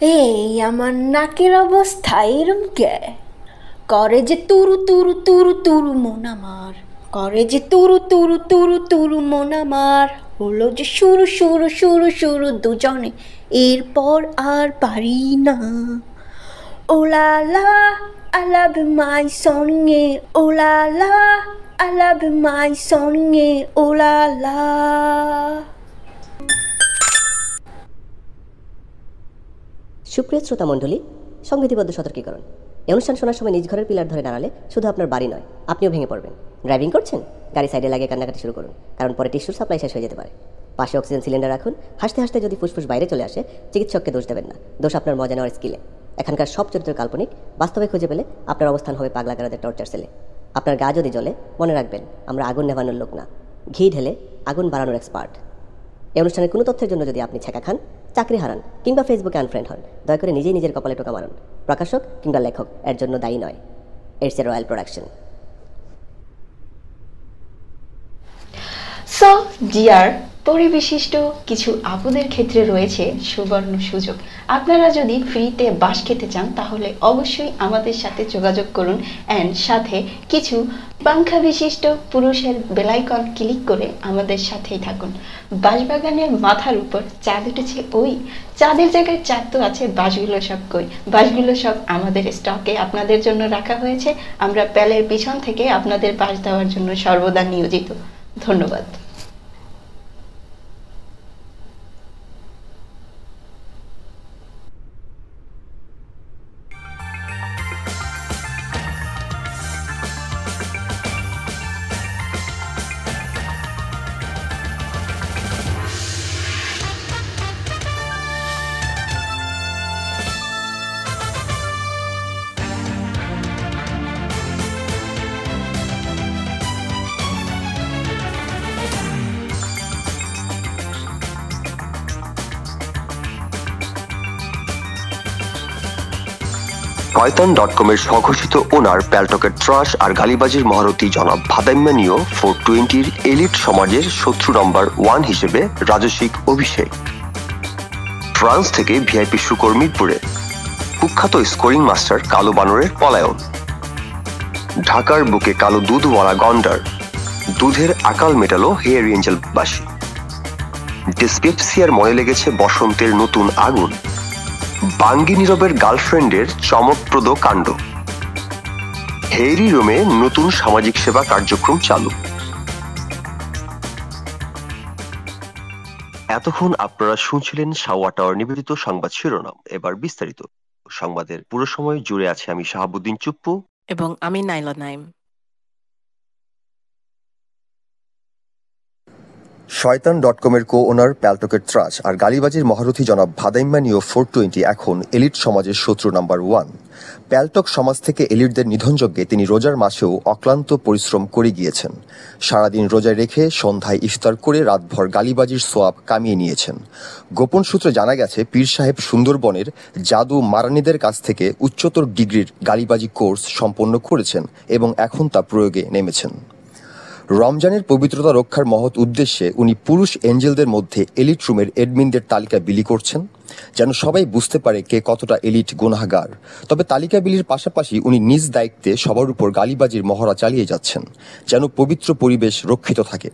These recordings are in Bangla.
এই আমার নাকের অবস্থা এরম কে? করে যে তুরু তুরু তুরু তুরু মন আমার, করে যে তুরু তুরু তুরু তুরু মন আমার, হলো যে শুরু শুরু শুরু শুরু দুজনে, এরপর আর পারি না। Ooh la la I love my song, ooh la la I love my song, ooh la la. সুপ্রিয় শ্রোতা মণ্ডলী, সংবিধিবদ্ধ সতর্কীকরণ। এই অনুষ্ঠান শোনার সময় নিজ ঘরের পিলার ধরে দাঁড়ালে শুধু আপনার বাড়ি নয়, আপনিও ভেঙে পড়বেন। ড্রাইভিং করছেন, গাড়ি সাইডে লাগিয়ে কান্নাকাটি শুরু করুন, কারণ পরে টিস্যুর সাপ্লাই শেষ হয়ে যেতে পারে। পাশে অক্সিজেন সিলিন্ডার রাখুন। হাসতে হাসতে যদি ফুসফুস বাইরে চলে আসে, চিকিৎসককে দোষ দেবেন না, দোষ আপনার মজা নেওয়ার স্কিলে। এখানকার সব চরিত্র কাল্পনিক, বাস্তবে খুঁজে পেলে আপনার অবস্থান হবে পাগলা গারাদের টর্চার সেলে। আপনার গা যদি জ্বলে, মনে রাখবেন আমরা আগুন নেভানোর লোক না, ঘি ঢেলে আগুন বাড়ানোর এক্সপার্ট। এই অনুষ্ঠানের কোনো তথ্যের জন্য যদি আপনি ছেঁকা খান, চাকরি হারান কিংবা ফেসবুকে আনফ্রেন্ড হন, দয়া করে নিজেই নিজের কপালে টোকা মারুন। প্রকাশক কিংবা লেখক এর জন্য দায়ী নয়। It's a royal production. So dear, পরিবিশিষ্ট কিছু আপুদের ক্ষেত্রে রয়েছে সুবর্ণ সুযোগ। আপনারা যদি ফ্রিতে বাঁশ খেতে চান তাহলে অবশ্যই আমাদের সাথে যোগাযোগ করুন, অ্যান্ড সাথে কিছু পাংখা বিশিষ্ট পুরুষের বেলাইকন ক্লিক করে আমাদের সাথেই থাকুন। বাঁশবাগানের মাথার উপর চাঁদ উঠেছে, ওই চাঁদের জায়গায় চাঁদ তো আছে, বাঁশগুলো সব কই? বাঁশগুলো সব আমাদের স্টকে আপনাদের জন্য রাখা হয়েছে। আমরা প্যালের পিছন থেকে আপনাদের বাঁশ দেওয়ার জন্য সর্বদা নিয়োজিত। ধন্যবাদ। শয়তান.com-এর স্বঘোষিত ওনার প্যালটকের ত্রাস আর গালিবাজির মহারথী জনাব ভাদাইম্যানীয় 420-র এলিট সমাজের শত্রু নম্বর 1 হিসেবে রাজস্বিক অভিষেক। ফ্রান্স থেকে ভিআইপি শুকর মিরপুরে কুখ্যাত স্কোরিং মাস্টার কালো বানরের পলায়ন। ঢাকার বুকে কালো দুধওয়ালা গন্ডার, দুধের আকাল মেটালো হেয়ার এঞ্জেলবাসী। ডিসপেপসিয়ার মনে লেগেছে বসন্তের নতুন আগুন। বাঙ্গি নীরবের গার্লফ্রেন্ডের চমকপ্রদ কাণ্ড। হেইরি রোমে নতুন সামাজিক সেবা কার্যক্রম চালু। এতক্ষণ আপনারা শুনছিলেন সাওয়া টাওয়ার নিবেদিত সংবাদ শিরোনাম। এবার বিস্তারিত। সংবাদের পুরো সময় জুড়ে আছে আমি শাহাবুদ্দিন চুপ্পু এবং আমি নাইলা নাইম। শয়তান.com-এর কো ওনার প্যালটকের ত্রাস আর গালিবাজির মহারথী জনাব ভাদাইম্যানীয় 420 এখন এলিট সমাজের শত্রু নাম্বার 1। প্যালটক সমাজ থেকে এলিটদের নিধনযজ্ঞে তিনি রোজার মাসেও অক্লান্ত পরিশ্রম করে গিয়েছেন। সারাদিন রোজায় রেখে সন্ধ্যায় ইফতার করে রাতভর গালিবাজির সোয়াব কামিয়ে নিয়েছেন। গোপন সূত্রে জানা গেছে পীর সাহেব সুন্দরবনের জাদু মারানিদের কাছ থেকে উচ্চতর ডিগ্রির গালিবাজি কোর্স সম্পন্ন করেছেন এবং এখন তা প্রয়োগে নেমেছেন। রমজানের পবিত্রতা রক্ষার মহৎ উদ্দেশ্যে উনি পুরুষ এঞ্জেলদের মধ্যে এলিট রুমের এডমিনদের তালিকা বিলি করছেন, যেন সবাই বুঝতে পারে কে কতটা এলিট গুনাহগার। তবে তালিকা বিলির পাশাপাশি উনি নিজ দায়িত্বে সবার উপর গালিবাজির মহড়া চালিয়ে যাচ্ছেন, যেন পবিত্র পরিবেশ রক্ষিত থাকে।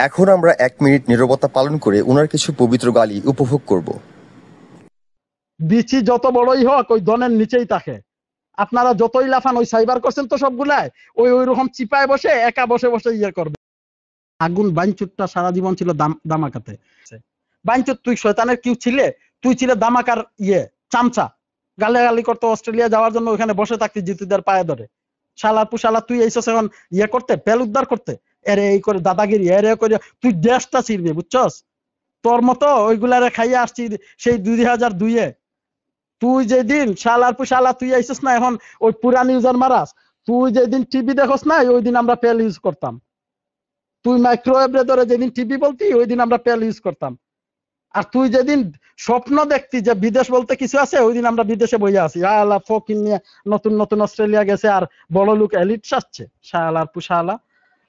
এখন আমরা 1 মিনিট নীরবতা পালন করে উনার কিছু পবিত্র গালি উপভোগ করব। বিচি যত বড়ই হোক ওই দনের নিচেই থাকে। আপনারা যতই লাফান, ওই সাইবার করছেন তো সবগুলাই, ওই রকম চিপায় বসে একা বসে বসে ইয়ে করবে। আগুন বাইনচুটটা সারা জীবন ছিল দামাকাতে। বাইনচুট তুই শয়তানের কিউ ছিলে, তুই ছিলে দামাকার চামচা। গালাগালি করতো অস্ট্রেলিয়া যাওয়ার জন্য, ওখানে বসে থাকতি জিতুদের পায়ে ধরে। শালা পুশালা তুই এইসব এখন করতে, পেল উদ্ধার করতে, এরে এই করে দাদাগিরি এরে করে তুই দেশটা ছিড়বি, বুঝছস? তোর মতো ওইগুলারে খাইয়ে আসছি সেই 2002-এ। তুই যেদিন শালার পুশালা তুই আইসিস না এখন ওই পুরান ইউজার মারাস। তুই যেদিন টিভি দেখোস না ওই দিন আমরা পেল ইউজ করতাম। তুই মাইক্রোওয়েভে ধরে যেদিন টিভি বলতি ওই দিন আমরা পেল ইউজ করতাম। আর তুই যেদিন স্বপ্ন দেখতি যে বিদেশ বলতে কিছু আছে, ওই দিন আমরা বিদেশে বইয়া আছি। আলা ফকিন নিয়ে নতুন নতুন অস্ট্রেলিয়া গেছে আর বড় লোক এলিট সাজছে। শালার পুশালা।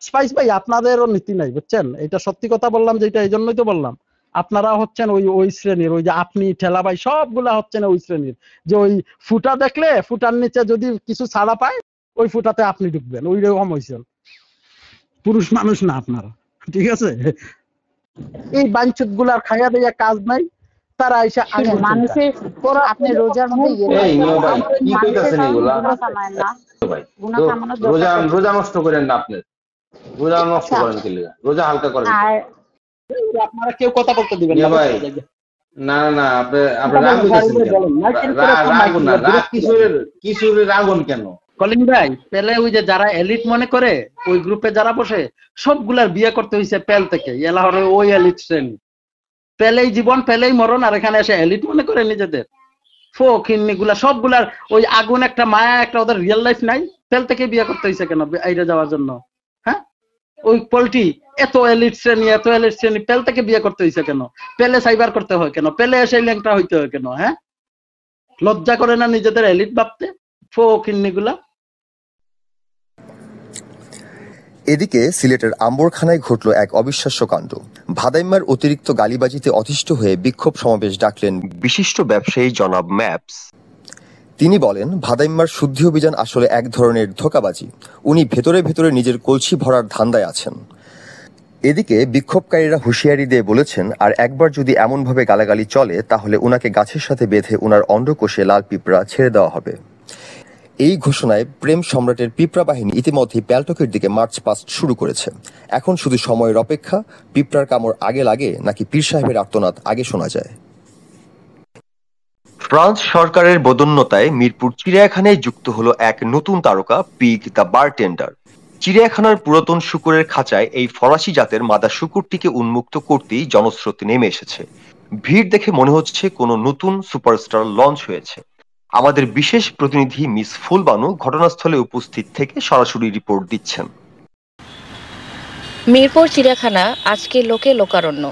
স্পাইস ভাই, আপনাদেরও নীতি নাই, বুঝছেন? এটা সত্যি কথা বললাম, যেটা এই জন্যই তো বললাম। আপনারা হচ্ছেন ওই শ্রেণীর, ওই যে আপনি ঠেলাভাই সবগুলা হচ্ছেন ওই শ্রেণীর, যে ওই ফুটা দেখলে ফুটার নিচে যদি কিছু ছাড়া পায় ওই ফুটাতে আপনি ঢুকবেন, ওই রকম হয়েছেন। পুরুষ মানুষ না আপনারা, ঠিক আছে? এই বাঞ্চুত গুলার খাইয়া দেয়া কাজ নাই, তারা এসে আগুন মানুষের আপনি রোজার মধ্যে রোজা নষ্ট করেন না, আপনি রোজা নষ্ট করেন কি লিগা? রোজা হালকা করেন। আপনারা কেউ কথা বলতে দিবেন না ভাই। না না, আপনি রাগুন না, কিশোরের রাগুন কেন? কলিং ভাই, পেলে ওই যে যারা এলিট মনে করে ওই গ্রুপে যারা বসে সবগুলার বিয়ে করতে হয়েছে পেল থেকে, এলাহরে ওই এলিট শ্রেণী। পেলেই জীবন পেলেই মরণ, আর এখানে এসে এলিট মনে করে নিজেদের। ফকিন্নি গুলা সবগুলার ওই আগুন একটা মায়া একটা, ওদের রিয়েল লাইফ নাই। পেল থেকে বিয়ে করতে হয়েছে কেন বাইরে যাওয়ার জন্য? হ্যাঁ, ওই পোল্ট্রি এত এলিট শ্রেণী পেল থেকে বিয়ে করতে হয়েছে কেন? পেলে সাইবার করতে হয় কেন? পেলে এসে ল্যাংটা হইতে হয় কেন? হ্যাঁ, লজ্জা করে না নিজেদের এলিট ভাবতে ফকিন্নি গুলা? এদিকে সিলেটের আম্বরখানায় ঘটল এক অবিশ্বাস্য কাণ্ড। ভাদাইম্মার অতিরিক্ত গালিবাজিতে অতিষ্ঠ হয়ে বিক্ষোভ সমাবেশ ডাকলেন বিশিষ্ট ব্যবসায়ী জনাব ম্যাপস। তিনি বলেন, ভাদাইম্মার শুদ্ধি অভিযান আসলে এক ধরনের ধোঁকাবাজি। উনি ভেতরে ভেতরে নিজের কলসি ভরার ধান্দায় আছেন। এদিকে বিক্ষোভকারীরা হুঁশিয়ারি দিয়ে বলেছেন, আর একবার যদি এমনভাবে গালাগালি চলে তাহলে উনাকে গাছের সাথে বেঁধে উনার অন্ডকোষে লাল পিঁপড়া ছেড়ে দেওয়া হবে। এই ঘোষণায় প্রেম সম্রাটের পিঁপড়া বাহিনী ইতিমধ্যেই প্যালটকের দিকে মার্চ পাস্ট শুরু করেছে। এখন শুধু সময়ের অপেক্ষা, পিঁপড়ার কামড় আগে লাগে নাকি পীর সাহেবের আর্তনাদ আগে শোনা যায়। ফ্রান্স সরকারের বদন্যতায় মিরপুর চিড়িয়াখানায় যুক্ত হলো এক নতুন তারকা, পিগ দ্য বারটেন্ডার। চিড়িয়াখানার পুরাতন শূকরের খাঁচায় এই ফরাসি জাতের মাদা শূকরটিকে উন্মুক্ত করতেই জনস্রোত নেমে এসেছে। ভিড় দেখে মনে হচ্ছে কোনো নতুন সুপারস্টার লঞ্চ হয়েছে। আমাদের বিশেষ প্রতিনিধি মিস ফুলবানু ঘটনাস্থলে উপস্থিত থেকে সরাসরি রিপোর্ট দিচ্ছেন। মিরপুর চিড়িয়াখানা আজকে লোকে লোকারণ্য।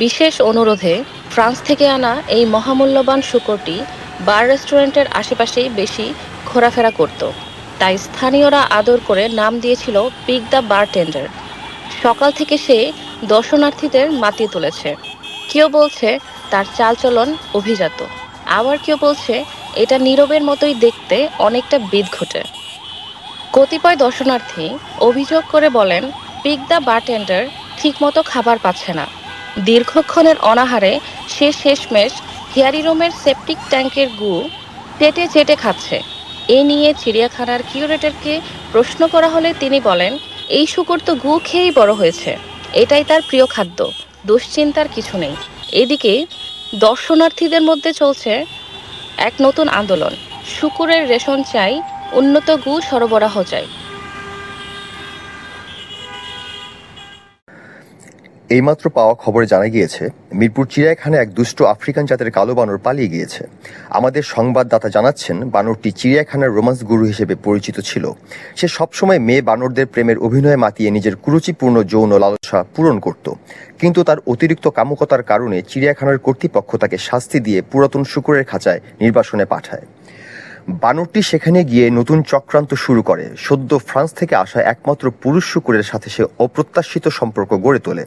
বিশেষ অনুরোধে ফ্রান্স থেকে আনা এই মহামূল্যবান শূকরটি বার রেস্টুরেন্টের আশেপাশেই বেশি ঘোরাফেরা করত, তাই স্থানীয়রা আদর করে নাম দিয়েছিল পিগ দ্য বারটেন্ডার। সকাল থেকে সে দর্শনার্থীদের মাতিয়ে তুলেছে। কেউ বলছে তার চালচলন অভিজাত, আবার কেউ বলছে এটা নীরবের মতোই দেখতে, অনেকটা বিদঘটে। কতিপয় দর্শনার্থী অভিযোগ করে বলেন, পিগ দ্য বারটেন্ডার ঠিকমতো খাবার পাচ্ছে না। দীর্ঘক্ষণের অনাহারে সে শেষমেশ হিয়ারি রুমের সেপটিক ট্যাঙ্কের গু চেটে চেটে খাচ্ছে। এ নিয়ে চিড়িয়াখানার কিউরেটরকে প্রশ্ন করা হলে তিনি বলেন, এই শূকর তো গু খেয়েই বড় হয়েছে, এটাই তার প্রিয় খাদ্য, দুশ্চিন্তার কিছু নেই। এদিকে দর্শনার্থীদের মধ্যে চলছে এক নতুন আন্দোলন। শূকরের রেশন চাই, উন্নত গু সরবরাহ চাই। এইমাত্র পাওয়া খবরে জানা গিয়েছে, মিরপুর চিড়িয়াখানায় এক দুষ্ট আফ্রিকান জাতের কালো বানর পালিয়ে গিয়েছে। আমাদের সংবাদদাতা জানাচ্ছেন, বানরটি চিড়িয়াখানার রোমান্স গুরু হিসেবে পরিচিত ছিল। সে সবসময় মেয়ে বানরদের প্রেমের অভিনয়ে মাতিয়ে নিজের কুরুচিপূর্ণ যৌন লালসা পূরণ করত। কিন্তু তার অতিরিক্ত কামুকতার কারণে চিড়িয়াখানার কর্তৃপক্ষ তাকে শাস্তি দিয়ে পুরাতন শূকরের খাঁচায় নির্বাসনে পাঠায়। বানরটি সেখানে গিয়ে নতুন চক্রান্ত শুরু করে। সদ্য ফ্রান্স থেকে আসা একমাত্র পুরুষ শূকরের সাথে সে অপ্রত্যাশিত সম্পর্ক গড়ে তোলে।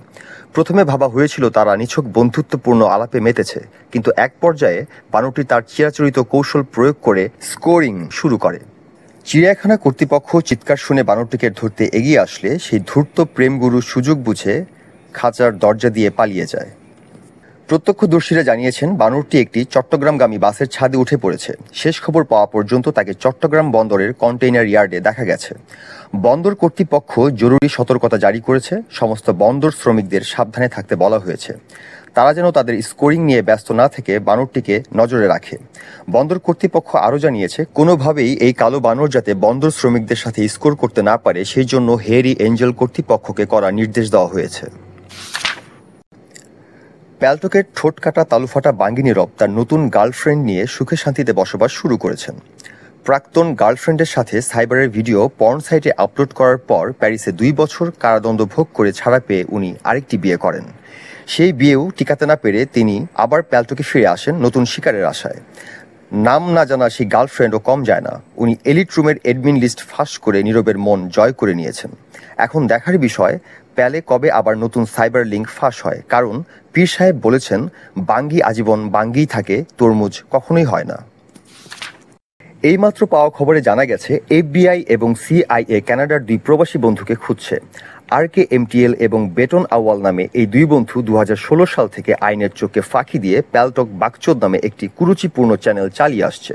প্রথমে ভাবা হয়েছিল তারা নিছক বন্ধুত্বপূর্ণ আলাপে মেতেছে, কিন্তু এক পর্যায়ে বানরটি তার চিরাচরিত কৌশল প্রয়োগ করে স্কোরিং শুরু করে। চিড়িয়াখানা কর্তৃপক্ষ চিৎকার শুনে বানরটিকে ধরতে এগিয়ে আসলে সেই ধূর্ত প্রেমগুরু সুযোগ বুঝে খাঁচার দরজা দিয়ে পালিয়ে যায়। প্রত্যক্ষদর্শীরা জানিয়েছেন, বানরটি একটি চট্টগ্রামগামী বাসের ছাদে উঠে পড়েছে। শেষ খবর পাওয়া পর্যন্ত তাকে চট্টগ্রাম বন্দরের কন্টেইনার ইয়ার্ডে দেখা গেছে। বন্দর কর্তৃপক্ষ জরুরি সতর্কতা জারি করেছে। সমস্ত বন্দর শ্রমিকদের সাবধানে থাকতে বলা হয়েছে। তারা যেন তাদের স্কোরিং নিয়ে ব্যস্ত না থেকে বানরটিকে নজরে রাখে। বন্দর কর্তৃপক্ষ আরও জানিয়েছে, কোনোভাবেই এই কালো বানর যাতে বন্দর শ্রমিকদের সাথে স্কোর করতে না পারে সেই জন্য হেরি এঞ্জেল কর্তৃপক্ষকে কড়া নির্দেশ দেওয়া হয়েছে। প্যালটকের ঠোঁট কাটা তালুফাটা বাঙ্গি নীরব তার নতুন গার্লফ্রেন্ড নিয়ে সুখে শান্তিতে বসবাস শুরু করেছেন। প্রাক্তন গার্লফ্রেন্ডের সাথে সাইবারের ভিডিও পর্ন সাইটে আপলোড করার পর প্যারিসে 2 বছর কারাদণ্ড ভোগ করে ছাড়া পেয়ে উনি আরেকটি বিয়ে করেন। সেই বিয়েও টিকাতে না পেরে তিনি আবার প্যালটকে ফিরে আসেন নতুন শিকারের আশায়। নাম না জানা সেই গার্লফ্রেন্ডও কম যায় না। উনি এলিট রুমের অ্যাডমিন লিস্ট ফাঁস করে নীরবের মন জয় করে নিয়েছেন। এখন দেখার বিষয়, প্যালে কবে আবার নতুন সাইবার লিঙ্ক ফাঁস হয়, কারণ পীর সাহেব বলেছেন, বাঙ্গি আজীবন বাঙ্গিই থাকে, তরমুজ কখনোই হয় না। এইমাত্র পাওয়া খবরে জানা গেছে FBI এবং CIA কানাডার 2 প্রবাসী বন্ধুকে খুঁজছে। RKMTL এবং বেটন আওয়াল নামে এই 2 বন্ধু 2016 সাল থেকে আইনের চোখে ফাঁকি দিয়ে প্যালটক বাকচোদ নামে একটি কুরুচিপূর্ণ চ্যানেল চালিয়ে আসছে।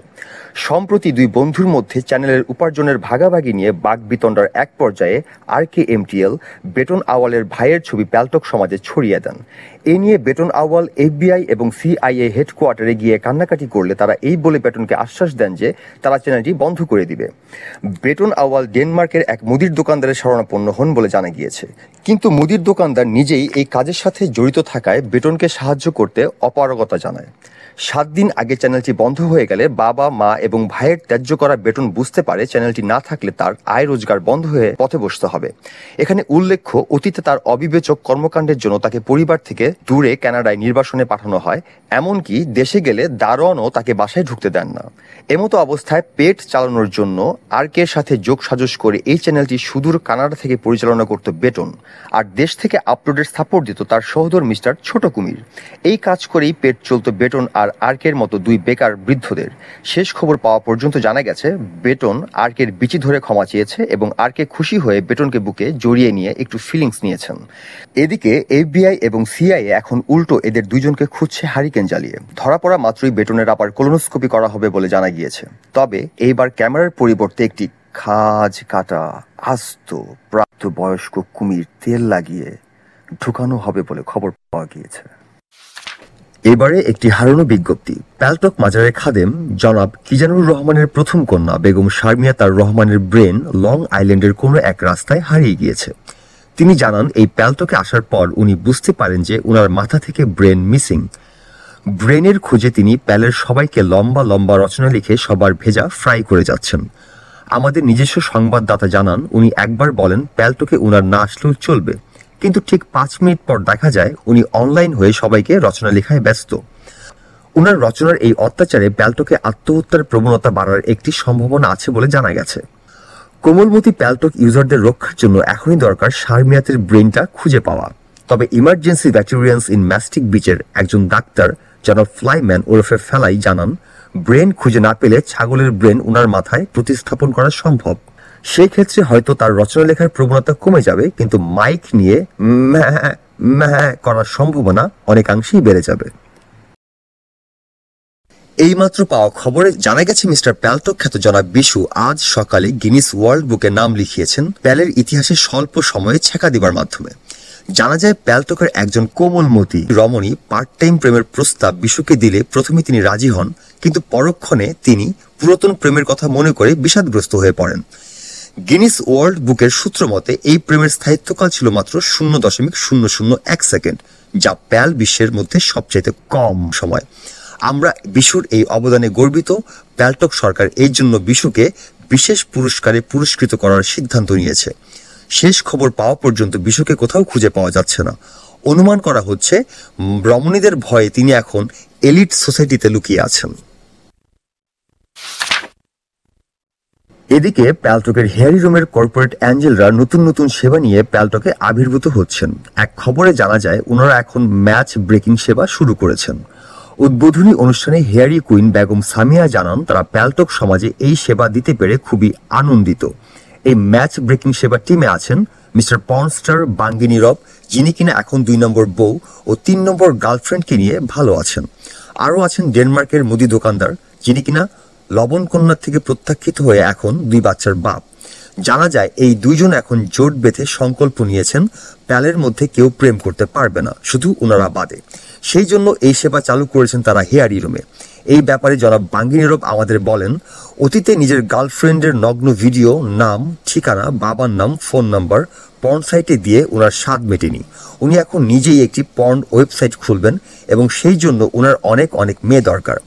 সম্প্রতি 2 বন্ধুর মধ্যে চ্যানেলের উপার্জনের ভাগাভাগি নিয়ে বাকবিতণ্ডার এক পর্যায়ে RKMTL বেটন আওয়ালের ভাইয়ের ছবি প্যালটক সমাজে ছড়িয়ে দেন। এ নিয়ে বেটন আওয়াল FBI এবং CIA হেডকোয়ার্টারে গিয়ে কান্নাকাটি করলে তারা এই বলে বেটনকে আশ্বাস দেন যে তারা চ্যানেলটি বন্ধ করে দিবে। বেটন আওয়াল ডেনমার্কের এক মুদির দোকানদারের শরণাপন্ন হন বলে জানা গিয়েছে, কিন্তু মুদির দোকানদার নিজেই এই কাজের সাথে জড়িত থাকায় বেটনকে সাহায্য করতে অপারগতা জানায়। 7 দিন আগে চ্যানেলটি বন্ধ হয়ে গেলে বাবা, মা এবং ভাইয়ের ত্যায্য করা বেটন বুঝতে পারে চ্যানেলটি না থাকলে তার আয় রোজগার বন্ধ হয়ে পথে বসতে হবে। এখানে উল্লেখ্য, অতীতে তার অবিবেচক কর্মকাণ্ডের জন্য তাকে পরিবার থেকে দূরে কানাডায় নির্বাসনে পাঠানো হয়, এমনকি দেশে গেলে দারোয়ানও তাকে বাসায় ঢুকতে দেন না। এমতো অবস্থায় পেট চালানোর জন্য আরকের সাথে যোগসাজশ করে এই চ্যানেলটি সুদূর কানাডা থেকে পরিচালনা করত বেটন, আর দেশ থেকে আপলোডের সাপোর্ট দিত তার সহোদর মিস্টার ছোট কুমির। এই কাজ করেই পেট চলত বেটন আর আরকের মতো 2 বেকার বৃদ্ধদের। শেষ খবর পাওয়া পর্যন্ত জানা গেছে বেটন আরকের বিচি ধরে ক্ষমা চেয়েছে এবং আরকে খুশি হয়ে বেটনকে বুকে জড়িয়ে নিয়ে একটু ফিলিংস নিয়েছেন। এদিকে FBI এবং CIA এখন উল্টো এদের 2 জনকে খুঁজছে হারিকেন জ্বালিয়ে। ধরা পড়া মাত্রই বেটনের আবার কোলোনোস্কোপি করা হবে বলে জানা গিয়েছে। তবে এইবার ক্যামেরার পরিবর্তে একটি খাজ কাটা আস্ত প্রাপ্ত বয়স্ক কুমির তেল লাগিয়ে ঢুকানো হবে বলে খবর পাওয়া গিয়েছে। এবারে একটি হারানো বিজ্ঞপ্তি। প্যালটক মাজারের খাদেম জনাব কিজানুর রহমানের প্রথম কন্যা বেগম শারমিয়া তার রহমানের ব্রেন লং আইল্যান্ডের কোনো এক রাস্তায় হারিয়ে গিয়েছে। তিনি জানান, এই প্যালটকে আসার পর উনি বুঝতে পারেন যে উনার মাথা থেকে ব্রেন মিসিং। ব্রেনের খুঁজে তিনি প্যালের সবাইকে লম্বা লম্বা রচনা লিখে সবার ভেজা ফ্রাই করে যাচ্ছেন। আমাদের নিজস্ব সংবাদদাতা জানান, উনি একবার বলেন প্যালটকে উনার না আসলেও চলবে, কিন্তু ঠিক 5 মিনিট পর দেখা যায় উনি অনলাইন হয়ে সবাইকে রচনা লেখায় ব্যস্ত। উনার রচনার এই অত্যাচারে প্যালটকে আত্মহত্যার প্রবণতা বাড়ার একটি সম্ভাবনা আছে বলে জানা গেছে। কোমলমতি প্যালটক ইউজারদের রক্ষার জন্য এখনই দরকার শারমিয়াতের ব্রেনটা খুঁজে পাওয়া। তবে ইমার্জেন্সি ভেটেরিয়ান্স ইন ম্যাস্টিক বিচের একজন ডাক্তার জনাব ফ্লাইম্যান ওরফে ফেলাই জানান, ব্রেন খুঁজে না পেলে ছাগলের ব্রেন উনার মাথায় প্রতিস্থাপন করা সম্ভব। সেই ক্ষেত্রে হয়তো তার রচনা লেখার প্রবণতা কমে যাবে, কিন্তু মাইক নিয়ে করার সম্ভাবনা অনেকাংশেই বেড়ে যাবে। এইমাত্র পাওয়া খবরে জানা গেছে মিস্টার প্যালটক খ্যাত জনাব বিশু আজ সকালে গিনিস ওয়ার্ল্ড বুকে নাম লিখিয়েছেন প্যালের ইতিহাসে স্বল্প সময়ে ছেঁকা দিবার মাধ্যমে। জানা যায় প্যালটকের একজন কোমলমতি রমণী পার্ট টাইম প্রেমের প্রস্তাব বিশুকে দিলে প্রথমে তিনি রাজি হন, কিন্তু পরক্ষণে তিনি পুরাতন প্রেমের কথা মনে করে বিষাদগ্রস্ত হয়ে পড়েন। গিনিস ওয়ার্ল্ড বুকের সূত্র মতে এই প্রেমের স্থায়িত্বকাল ছিল মাত্র 0.001 সেকেন্ড, যা প্যাল বিশ্বের মধ্যে সবচাইতে কম সময়। আমরা বিশুর এই অবদানে গর্বিত। প্যালটক সরকার এই জন্য বিশুকে বিশেষ পুরস্কারে পুরস্কৃত করার সিদ্ধান্ত নিয়েছে। শেষ খবর পাওয়া পর্যন্ত বিশুকে কোথাও খুঁজে পাওয়া যাচ্ছে না। অনুমান করা হচ্ছে রমণীদের ভয়ে তিনি এখন এলিট সোসাইটিতে লুকিয়ে আছেন। এদিকে প্যালটকের হেয়ারি রুমের কর্পোরেট অ্যাঞ্জেলরা নতুন নতুন সেবা নিয়ে প্যালটকে আবির্ভূত হচ্ছেন। এক খবরে জানা যায় ওনারা এখন ম্যাচ ব্রেকিং সেবা শুরু করেছেন। উদ্বোধনী অনুষ্ঠানে হেয়ারি কুইন বেগম সামিয়া জানান, তারা প্যালটক সমাজে এই সেবা দিতে পেরে খুবই আনন্দিত। এই ম্যাচ ব্রেকিং সেবা টিমে আছেন মিস্টার পর্নস্টার বাঙ্গি নীরব, যিনি কিনা এখন 2 নম্বর বউ ও 3 নম্বর গার্লফ্রেন্ডকে নিয়ে ভালো আছেন। আরও আছেন ডেনমার্কের মুদি দোকানদার, যিনি কিনা লবণ কন্যার থেকে প্রত্যাখ্যিত হয়ে এখন 2 বাচ্চার বাপ। জানা যায় এই 2 জন এখন জোট বেঁধে সংকল্প নিয়েছেন প্যালের মধ্যে কেউ প্রেম করতে পারবে না, শুধু ওনারা বাদে। সেই জন্য এই সেবা চালু করেছেন তারা হেয়ারি রুমে। এই ব্যাপারে জনাব বাঙ্গি নীরব আমাদের বলেন, অতীতে নিজের গার্লফ্রেন্ডের নগ্ন ভিডিও, নাম, ঠিকানা, বাবার নাম, ফোন নাম্বার পর্ন সাইটে দিয়ে ওনার স্বাদ মেটেনি। উনি এখন নিজেই একটি পর্ন ওয়েবসাইট খুলবেন এবং সেই জন্য ওনার অনেক অনেক মেয়ে দরকার।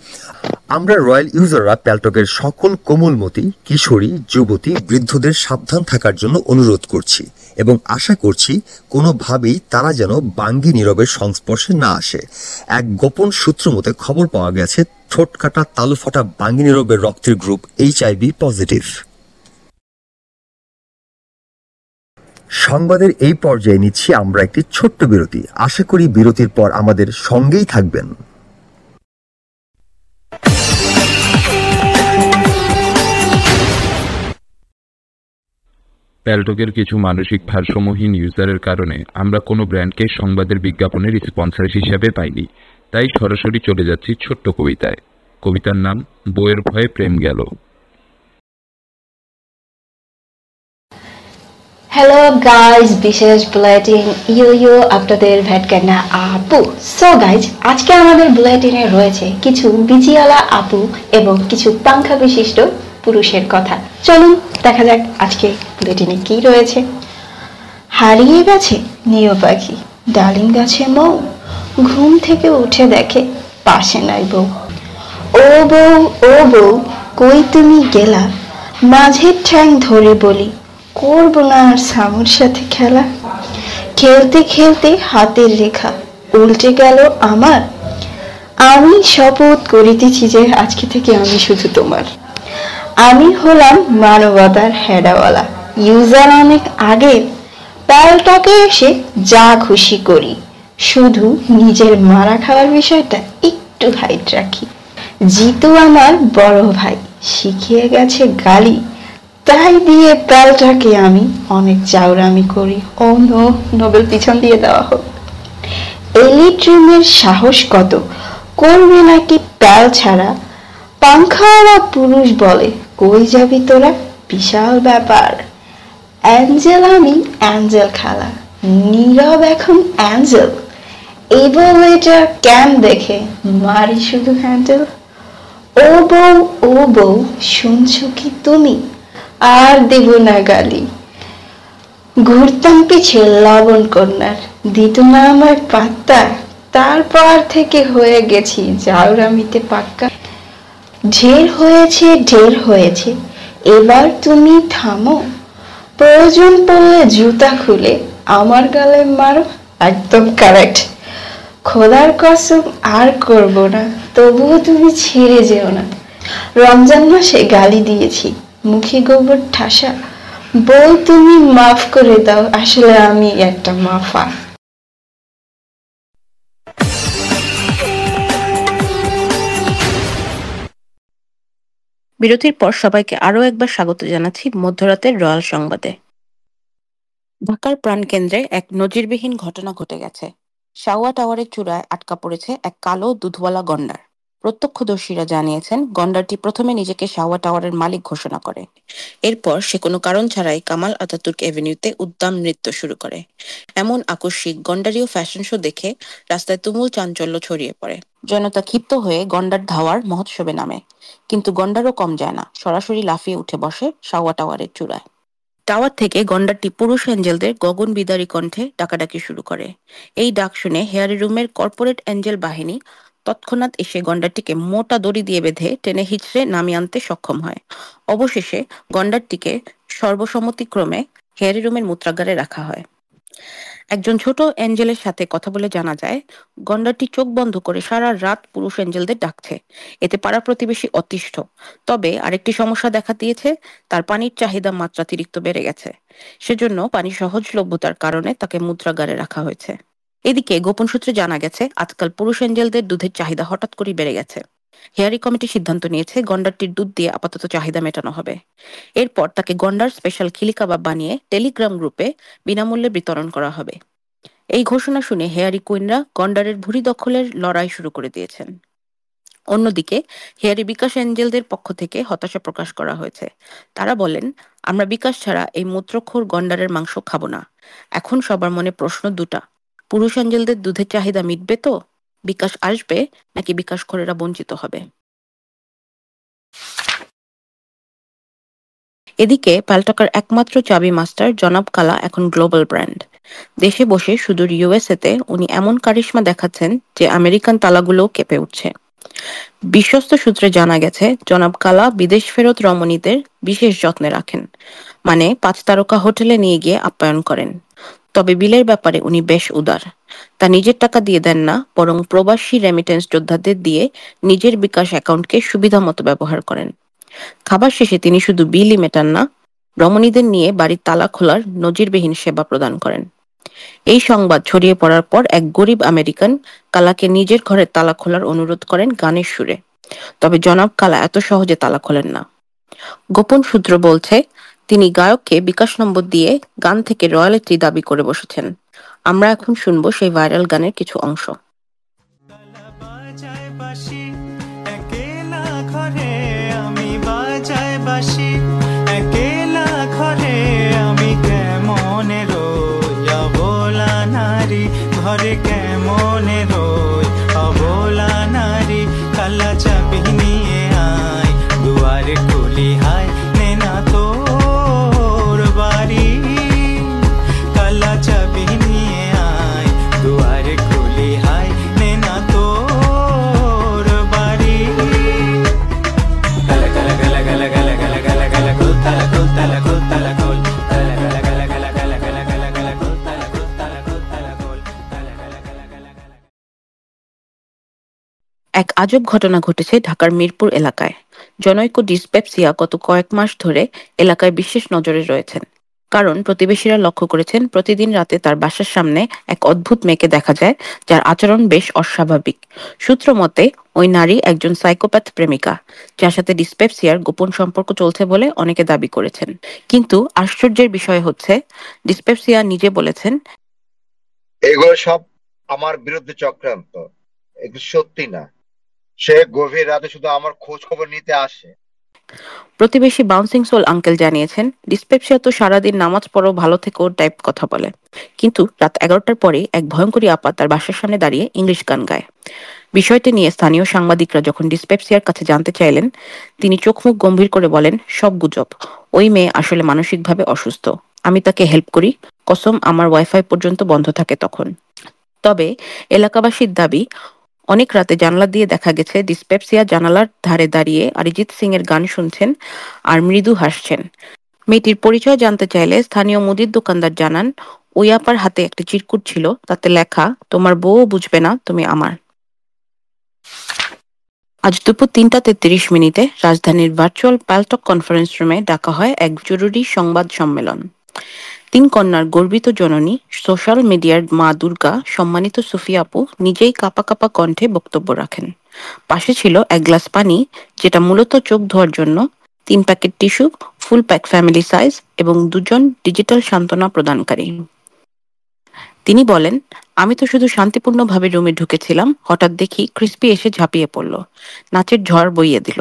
আমরা রয়্যাল ইউজাররা প্যালটকের সকল কোমলমতি কিশোরী, যুবতী, বৃদ্ধদের সাবধান থাকার জন্য অনুরোধ করছি এবং আশা করছি কোনোভাবেই তারা যেন বাঙ্গি নীরবের সংস্পর্শে না আসে। এক গোপন সূত্র মতে খবর পাওয়া গেছে ঠোঁট কাটা তালু ফাটা বাঙ্গি নীরবের রক্তের গ্রুপ HIV পজিটিভ। সংবাদের এই পর্যায়ে নিচ্ছি আমরা একটি ছোট্ট বিরতি। আশা করি বিরতির পর আমাদের সঙ্গেই থাকবেন। প্যালটকের কিছু মানসিক ভারসাম্যহীন ইউজারের কারণে আমরা কোনো ব্র্যান্ডকে সংবাদের বিজ্ঞাপনের স্পন্সর হিসেবে পাইনি, তাই সরাসরি চলে যাচ্ছি ছোট্ট কবিতায়। কবিতার নাম বইয়ের ভয়ে প্রেম গেল। হ্যালো গাইজ, বিশেষ বুলেটিন ইউ আপনাদের ভেটকানা আপু। সো গাইজ, আজকে আমাদের বুলেটিনে রয়েছে কিছু বিচিওয়ালা আপু এবং কিছু পাংখা বিশিষ্ট পুরুষের কথা। চলুন দেখা যাক আজকে বুলেটিনে কি রয়েছে। হারিয়ে গেছে নিয় পাখি, ডালিম গাছে মৌ, ঘুম থেকে উঠে দেখে পাশে নাই বউ। ও বউ ও বউ কই তুমি গেলা, মাঝের ঠ্যাং ধরে বলি করবো না আর সামুর সাথে খেলা। খেলতে খেলতে হাতের রেখা উল্টে গেল আমার, আমি শপথ করিতেছি যে আজকে থেকে আমি শুধু তোমার। আমি হলাম মানবতার হেডাওয়ালা ইউজার, অনেক আগে প্যালটকে এসে যা খুশি করি, শুধু নিজের মারা খাওয়ার বিষয়টা একটু হাইট রাখি। জিতু আমার বড় ভাই শিখিয়ে গেছে গালি, তাই দিয়ে প্যালটাকে আমি অনেক চাউরামি করি। ও নো, নোবেল পিছন দিয়ে দেওয়া হোক। এলিট রুমের সাহস কত, করবে নাকি প্যাল ছাড়া, পাংখাওয়ালা পুরুষ বলে কই যাবি তোরা, বিশাল ব্যাপার। অ্যাঞ্জেল আমি অ্যাঞ্জেল খালা, নীরব এখন অ্যাঞ্জেল, এই বলে এটা ক্যাম দেখে মারি শুধু হ্যান্ডেল। ও বউ ও বউ শুনছো কি তুমি, আর দেব না গালি, ঘুরতাম পিছে লবণ কন্যার, দিত না আমার পাত্তা, তারপর থেকে হয়ে গেছি জাউরামিতে পাক্কা। ঢের হয়েছে এবার তুমি থামো, প্রয়োজন পড়লে জুতা খুলে আমার গালে মারো। একদম কারেক্ট, খোদার কসম আর করব না, তবুও তুমি ছেড়ে যেও না। রমজান মাসে গালি দিয়েছি, মুখে গোবর ঠাসা, বল তুমি মাফ করে দাও, আসলে আমি একটা মাফা। বিরতির পর সবাইকে আরও একবার স্বাগত জানাচ্ছি মধ্যরাতের রয়্যাল সংবাদে। ঢাকার প্রাণকেন্দ্রে এক নজিরবিহীন ঘটনা ঘটে গেছে। শাওয়া টাওয়ারের চূড়ায় আটকা পড়েছে এক কালো দুধওয়ালা গন্ডার। প্রত্যক্ষদর্শীরা জানিয়েছেন গন্ডারটি প্রথমে নিজেকে শাওয়া টাওয়ারের মালিক ঘোষণা করে। এরপর সে কোনো কারণ ছাড়াই কামাল আতাতুর্ক এভিনিউতে উদ্দাম নৃত্য শুরু করে। এমন আকস্মিক গন্ডারীয় ফ্যাশন শো দেখে রাস্তায় তুমুল চাঞ্চল্য ছড়িয়ে পড়ে। জনতা ক্ষিপ্ত হয়ে গন্ডার ধাওয়ার মহোৎসবে নামে, কিন্তু গন্ডারও কম যায় না, সরাসরি লাফিয়ে উঠে বসে শাওয়া টাওয়ারের চূড়ায়। টাওয়ার থেকে গন্ডারটি পুরুষ অ্যাঞ্জেলদের গগন বিদারী কণ্ঠে ডাকাডাকি শুরু করে। এই ডাক শুনে হেয়ারি রুমের কর্পোরেট অ্যাঞ্জেল বাহিনী তৎক্ষণাৎ এসে গন্ডারটিকে মোটা দড়ি দিয়ে বেঁধে টেনে হিঁচড়ে নামিয়ে আনতে সক্ষম হয়। অবশেষে গন্ডারটিকে সর্বসম্মতিক্রমে হেয়ারি রুমের মূত্রাগারে রাখা হয়। একজন ছোট অ্যাঞ্জেলের সাথে কথা বলে জানা যায়, গন্ডারটি চোখ বন্ধ করে সারা রাত পুরুষ অ্যাঞ্জেলদের ডাকছে। এতে পাড়া প্রতিবেশী অতিষ্ঠ। তবে আরেকটি সমস্যা দেখা দিয়েছে, তার পানির চাহিদা মাত্রাতিরিক্ত বেড়ে গেছে। সেজন্য পানি সহজলভ্যতার কারণে তাকে মুদ্রাগারে রাখা হয়েছে। এদিকে গোপন সূত্রে জানা গেছে, আজকাল পুরুষ অ্যাঞ্জেলদের দুধের চাহিদা হঠাৎ করে বেড়ে গেছে। হেয়ারি কমিটি সিদ্ধান্ত নিয়েছে গন্ডারটির দুধ দিয়ে আপাতত চাহিদা মেটানো হবে। এরপর তাকে গন্ডার স্পেশাল খিলি কাবাব বানিয়ে টেলিগ্রাম গ্রুপে বিনামূল্যে বিতরণ করা হবে। এই ঘোষণা শুনে হেয়ারি কুইনরা গন্ডারের ভুঁড়ি দখলের লড়াই শুরু করে দিয়েছেন। অন্যদিকে হেয়ারি বিকাশ অ্যাঞ্জেলদের পক্ষ থেকে হতাশা প্রকাশ করা হয়েছে। তারা বলেন, আমরা বিকাশ ছাড়া এই মূত্রখোর গন্ডারের মাংস খাবো না। এখন সবার মনে প্রশ্ন দুটা, পুরুষ অ্যাঞ্জেলদের দুধের চাহিদা মিটবে তো, বিকাশ আসবে নাকি বিকাশখোরেরা বঞ্চিত হবে। এদিকে প্যালটকের একমাত্র চাবি মাস্টার জনাব কালা এখন গ্লোবাল ব্র্যান্ড। দেশে বসে সুদূর ইউএসএতে উনি এমন কারিশমা দেখাচ্ছেন যে আমেরিকান তালাগুলোও কেঁপে উঠছে। বিশ্বস্ত সূত্রে জানা গেছে, জনাব কালা বিদেশ ফেরত রমণীদের বিশেষ যত্নে রাখেন, মানে 5 তারকা হোটেলে নিয়ে গিয়ে আপ্যায়ন করেন। তবে বিলের ব্যাপারে উনি বেশ উদার। তা নিজের টাকা দিয়ে দেন না, বরং প্রবাসী রেমিটেন্স যোদ্ধাদের দিয়ে নিজের বিকাশ অ্যাকাউন্টকে সুবিধা মতো ব্যবহার করেন। খাবার শেষে তিনি শুধু বিলই মেটান না, রমণীদের নিয়ে বাড়ির তালা খোলার নজিরবিহীন সেবা প্রদান করেন। এই সংবাদ ছড়িয়ে পড়ার পর এক গরিব আমেরিকান কালাকে নিজের ঘরের তালা খোলার অনুরোধ করেন গানের সুরে। তবে জনাব কালা এত সহজে তালা খোলেন না। গোপন সূত্র বলছে তিনি গায়ককে বিকাশ নম্বর দিয়ে গান থেকে রয়্যালটি দাবি করে বসেছেন। আমরা এখন শুনবো সেই ভাইরাল গানের কিছু অংশ। ঘরে কেমনে রই অবলা নারী, কালা চাবি নিয়ে আয় দুয়ারে খুলি হায় নেনা তোর বাড়ি, কালা চাবি নিয়ে আয় দুয়ারে খুলি হায় নেনা তোর বাড়ি। গালা গালা গালা গালা গালা গালা গালা গালা খোল তালা খোল তালা খোল তালা খোল গালা গালা গালা গালা গালা গালা গালা গালা খোল তালা খোল তালা খোল তালা খোল গালা গালা গালা গালা গালা। এক আজব ঘটনা ঘটেছে ঢাকার মিরপুর এলাকায়। জনৈক ডিসপেপসিয়া গত কয়েক মাস ধরে এলাকায় বিশেষ নজরে রয়েছেন। কারণ প্রতিবেশীরা লক্ষ্য করেছেন প্রতিদিন রাতে তার বাসার সামনে এক অদ্ভুত মেয়েকে দেখা যায়, যার আচরণ বেশ অস্বাভাবিক। সূত্র মতে ওই নারী একজন সাইকোপ্যাথ প্রেমিকা, যার সাথে ডিসপেপসিয়ার গোপন সম্পর্ক চলছে বলে অনেকে দাবি করেছেন। কিন্তু আশ্চর্যের বিষয় হচ্ছে ডিসপেপসিয়া নিজে বলেছেন, এগুলো সব আমার বিরুদ্ধে চক্রান্ত, এগুলো সত্যি না। সে গভীর রাতে শুধু আমার খোঁজ খবর নিতে আসে। প্রতিবেশী বাউন্সিং সোল আঙ্কেল জানিয়েছেন, ডিসপেপসিয়া তো সারাদিন নামাজ পড়ো ভালো থেকো টাইপ কথা বলে, কিন্তু রাত 11টার পরে এক ভয়ঙ্করী আপা তার বাসার সামনে দাঁড়িয়ে ইংলিশ গান গায়। বিষয়টি নিয়ে স্থানীয় সাংবাদিকরা যখন ডিসপেপসিয়ার কাছে জানতে চাইলেন, তিনি চোখ মুখ গম্ভীর করে বলেন, সব গুজব, ওই মেয়ে আসলে মানসিকভাবে অসুস্থ। আমি তাকে হেল্প করি, কসম আমার ওয়াইফাই পর্যন্ত বন্ধ থাকে তখন। তবে এলাকাবাসীর দাবি, অনেক রাতে জানালা দিয়ে দেখা গেছে ডিসপেপসিয়া জানালার ধারে দাঁড়িয়ে অরিজিৎ সিং এর গান শুনছেন আর মৃদু হাসছেন। মেয়েটির পরিচয় জানতে চাইলে স্থানীয় মুদির দোকানদার জানান, ওই আপার হাতে একটা চিরকুট ছিল, তাতে লেখা, তোমার বউ বুঝবে না তুমি আমার। আজ দুপুর 3:33 রাজধানীর ভার্চুয়াল প্যালটক কনফারেন্স রুমে ডাকা হয় এক জরুরি সংবাদ সম্মেলন। 3 কন্যার গর্বিত জননী, সোশ্যাল মিডিয়ার মা দুর্গা সম্মানিত সুফিয়া আপু নিজেই কাঁপা কাঁপা কণ্ঠে বক্তব্য রাখেন। পাশে ছিল এক গ্লাস পানি, যেটা মূলত চোখ ধোয়ার জন্য, 3 প্যাকেট টিস্যু, ফুল প্যাক ফ্যামিলি সাইজ এবং 2 জন ডিজিটাল সান্ত্বনা প্রদানকারী। তিনি বলেন, আমি তো শুধু শান্তিপূর্ণভাবে রুমে ঢুকেছিলাম, হঠাৎ দেখি ক্রিস্পি এসে ঝাঁপিয়ে পড়ল, নাচের ঝড় বইয়ে দিল।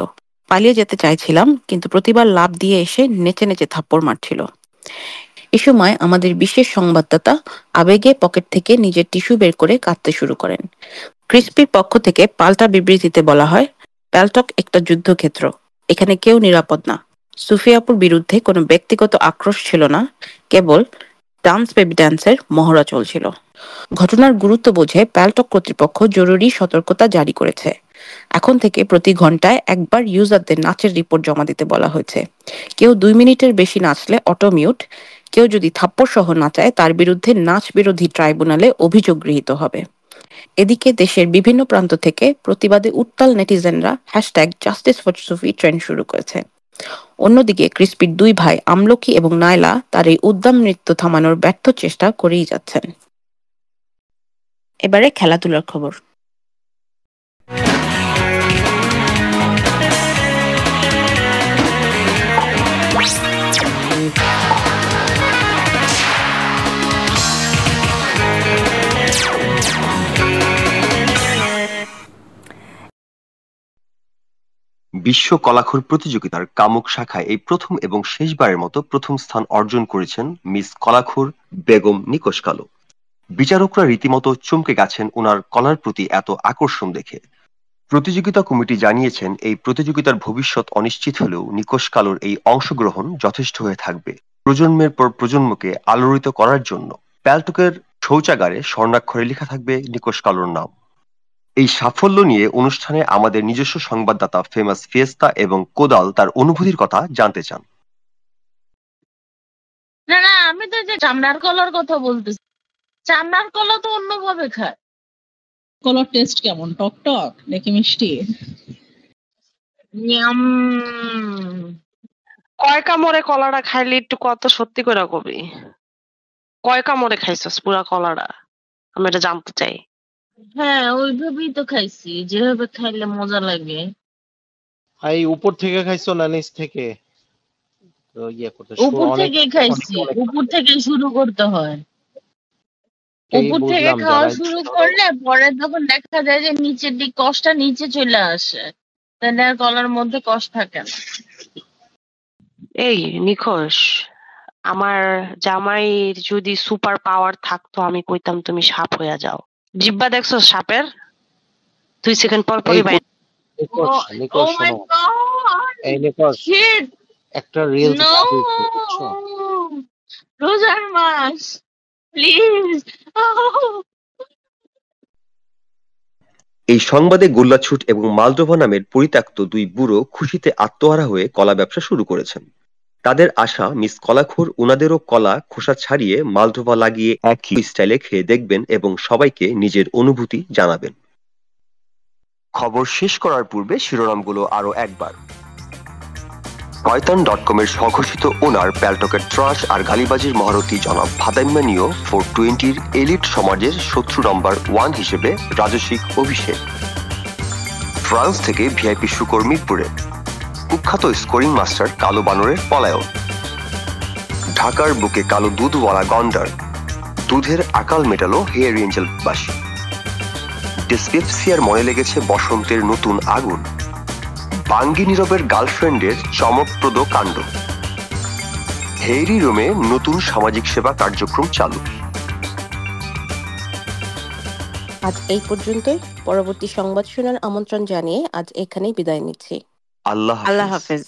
পালিয়ে যেতে চাইছিলাম, কিন্তু প্রতিবার লাফ দিয়ে এসে নেচে নেচে থাপ্পড় মারছিল। এ সময় আমাদের বিশেষ সংবাদদাতা আবেগে পকেট থেকে নিজের টিস্যু বের করে কাঁদতে শুরু করেন। ক্রিস্পির পক্ষ থেকে পাল্টা বিবৃতিতে বলা হয়, প্যালটক একটা যুদ্ধক্ষেত্র, এখানে কেউ নিরাপদ না। সুফিয়াপুর বিরুদ্ধে কোনো ব্যক্তিগত আক্রোশ ছিল না, কেবল ডান্স বেবি ডান্সের মহড়া চলছিল। ঘটনার গুরুত্ব বুঝে প্যালটক কর্তৃপক্ষ জরুরি সতর্কতা জারি করেছে। এখন থেকে প্রতি ঘন্টায় একবার ইউজারদের নাচের রিপোর্ট জমা দিতে বলা হয়েছে। কেউ 2 মিনিটের বেশি নাচলে অটো মিউট, কেউ যদি থাপ্পড় সহ নাচায় তার বিরুদ্ধে নাচ বিরোধী ট্রাইব্যুনালে অভিযোগ গৃহীত হবে। এদিকে দেশের বিভিন্ন প্রান্ত থেকে প্রতিবাদে উত্তাল নেটিজেনরা #JusticeForSufi ট্রেন্ড শুরু করেছে। অন্যদিকে ক্রিস্পির 2 ভাই আমলকি এবং নাইলা তার এই উদ্দাম নৃত্য থামানোর ব্যর্থ চেষ্টা করেই যাচ্ছেন। এবারে খেলাধুলার খবর। বিশ্ব কলাখুর প্রতিযোগিতার কামুক শাখায় এই প্রথম এবং শেষবারের মতো প্রথম স্থান অর্জন করেছেন মিস কলাখুর বেগম নিকোশ কালো। বিচারকরা রীতিমতো চমকে গেছেন ওনার কলার প্রতি এত আকর্ষণ দেখে। প্রতিযোগিতা কমিটি জানিয়েছেন, এই প্রতিযোগিতার ভবিষ্যৎ অনিশ্চিত হলেও নিকোশ কালোর এই অংশগ্রহণ যথেষ্ট হয়ে থাকবে প্রজন্মের পর প্রজন্মকে আলোড়িত করার জন্য। প্যালটকের শৌচাগারে স্বর্ণাক্ষরে লেখা থাকবে নিকোশ কালোর নাম। এই সাফল্য নিয়ে অনুষ্ঠানে আমাদের নিজস্ব সংবাদদাতা ফেমাস ফিয়েস্তা এবং কোদাল তার অনুভূতির কথা জানতে চান। না না, আমি তো যে চামড়ার কলার কথা বলতেছি। চামড়ার কলা তো অন্যভাবে খায়। কলার টেস্ট কেমন, টক টক নাকি মিষ্টি? কয় কামড়ে কলাটা খাইলি একটু কত সত্যি করে কবি, কয় কামড়ে খাইছস পুরা কলাটা, আমি এটা জানতে চাই। হ্যাঁ ওইভাবেই তো খাইছি, যেভাবে খাইলে মজা লাগে। এই উপর থেকে খাইছো না নিচ থেকে? তো ইয়ে করতে উপর অনেক থেকে খাইছি, উপর থেকে শুরু করতে হয়। উপর থেকে বুঝলাম, খাওয়া যারা শুরু করলে পরে তখন দেখা যায় যে নিচের দিক কষ্টটা নিচে চলে আসে, তাহলে আর গলার মধ্যে কষ্ট থাকে না। এই নিখোশ, আমার জামাইয়ের যদি সুপার পাওয়ার থাকতো আমি কইতাম তুমি সাপ হইয়া যাও। জিব্বা দেখছো সাপের? 2 সেকেন্ড পর পরই বাইরে। নিকোষ Oh my শোনো, God! এই নিকোষ Shit! একটা রিলস No! বুঝছো? রোজার মাস, প্লিজ। এই সংবাদে গোল্লাছুট এবং মালডোভা নামের পরিত্যক্ত দুই বুড়ো খুশিতে আত্মহারা হয়ে কলা ব্যবসা শুরু করেছেন। তাদের আশা মিস কলাখোর উনাদেরও কলা খোসা ছাড়িয়ে মালডোভা লাগিয়ে একই স্টাইলে খেয়ে দেখবেন এবং সবাইকে নিজের অনুভূতি জানাবেন। খবর শেষ করার পূর্বে শিরোনামগুলো আরো একবার। কয়তান.কমের স্বঘোষিত ওনার প্যালটকের ত্রাস আর গালিবাজির মহারথী জনাব ভাদাইম্যানীয় 420-র এলিট সমাজের শত্রু নম্বর 1 হিসেবে রাজস্বিক অভিষেক। ফ্রান্স থেকে ভিআইপি শুকর মিরপুরে। কুখ্যাত স্কোরিং মাস্টার কালো বানরের পলায়ন। ঢাকার বুকে কালো দুধওয়ালা গন্ডার, দুধের আকাল মেটালো হেয়ার এঞ্জেলবাসী। ডিসপেপসিয়ার মনে লেগেছে বসন্তের নতুন আগুন। বাঙ্গি নীরবের গার্লফ্রেন্ডের চমকপ্রদ কাণ্ড। হেইরি রোমে নতুন সামাজিক সেবা কার্যক্রম চালু। আজ এই পর্যন্তই। পরবর্তী সংবাদ শোনার আমন্ত্রণ জানিয়ে আজ এখানেই বিদায় নিচ্ছি। আল্লাহ হাফেজ।